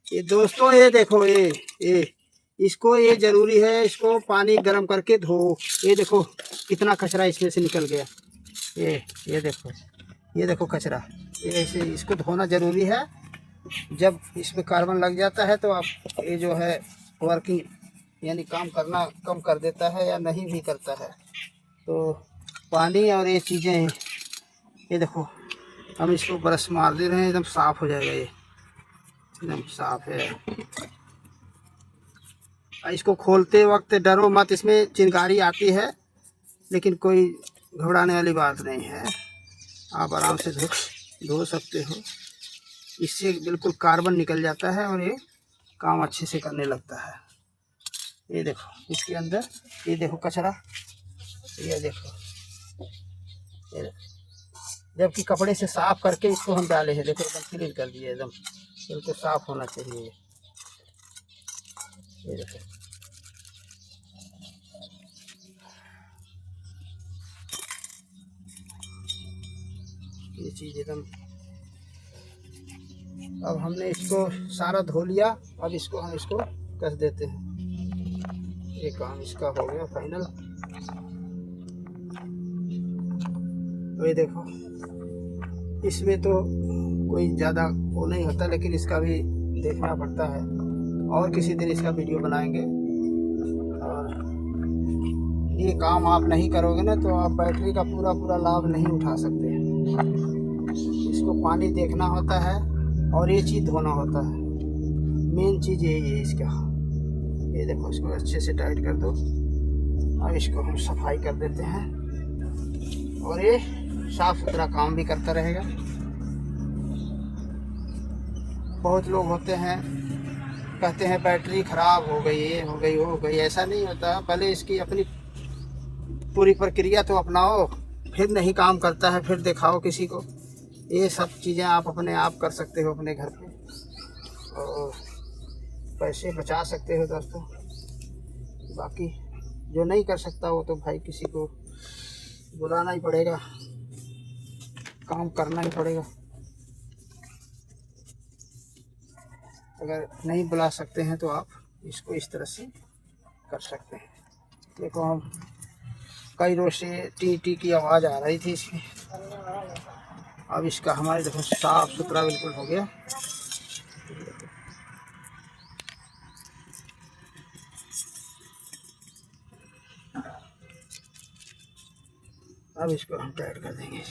ये दोस्तों ये देखो ये इसको ये जरूरी है, इसको पानी गर्म करके धो। ये देखो कितना कचरा इसमें से निकल गया। ये देखो कचरा, ये ऐसे इसको धोना जरूरी है। जब इसमें कार्बन लग जाता है तो आप ये जो है वर्किंग यानी काम करना कम कर देता है या नहीं भी करता है। तो पानी और ये चीज़ें, ये देखो हम इसको ब्रश मार दे रहे हैं, एकदम साफ हो जाएगा। ये एकदम साफ है। इसको खोलते वक्त डरो मत, इसमें चिंगारी आती है, लेकिन कोई घबराने वाली बात नहीं है। आप आराम से धो सकते हो। इससे बिल्कुल कार्बन निकल जाता है और ये काम अच्छे से करने लगता है। ये देखो इसके अंदर, ये देखो कचरा, ये देखो, जबकि कपड़े से साफ करके इसको हम डाले हैं। देखो एकदम क्लीन कर दिए, एकदम बिल्कुल साफ होना चाहिए। ये देखो ये चीज़ एकदम। अब हमने इसको सारा धो लिया, अब इसको हम इसको कस देते हैं। ये काम इसका हो गया फाइनल। तो ये देखो इसमें तो कोई ज़्यादा वो नहीं होता, लेकिन इसका भी देखना पड़ता है। और किसी दिन इसका वीडियो बनाएंगे। और ये काम आप नहीं करोगे ना तो आप बैटरी का पूरा लाभ नहीं उठा सकते। इसको पानी देखना होता है और ये चीज़ धोना होता है। मेन चीज़ यही है इसका। ये देखो इसको अच्छे से टाइट कर दो। अब इसको हम सफाई कर देते हैं और ये साफ सुथरा काम भी करता रहेगा। बहुत लोग होते हैं कहते हैं बैटरी ख़राब हो गई, ये हो गई, वो हो गई। ऐसा नहीं होता। पहले इसकी अपनी पूरी प्रक्रिया तो अपनाओ, फिर नहीं काम करता है फिर दिखाओ किसी को। ये सब चीज़ें आप अपने आप कर सकते हो अपने घर पे और पैसे बचा सकते हो दोस्तों। बाकी जो नहीं कर सकता वो तो भाई किसी को बुलाना ही पड़ेगा, काम करना ही पड़ेगा। अगर नहीं बुला सकते हैं तो आप इसको इस तरह से कर सकते हैं। देखो हम कई रोज से टी की आवाज़ आ रही थी इसमें। अब इसका हमारे देखो साफ सुथरा बिल्कुल हो गया। अब इसको हम टाइट कर देंगे।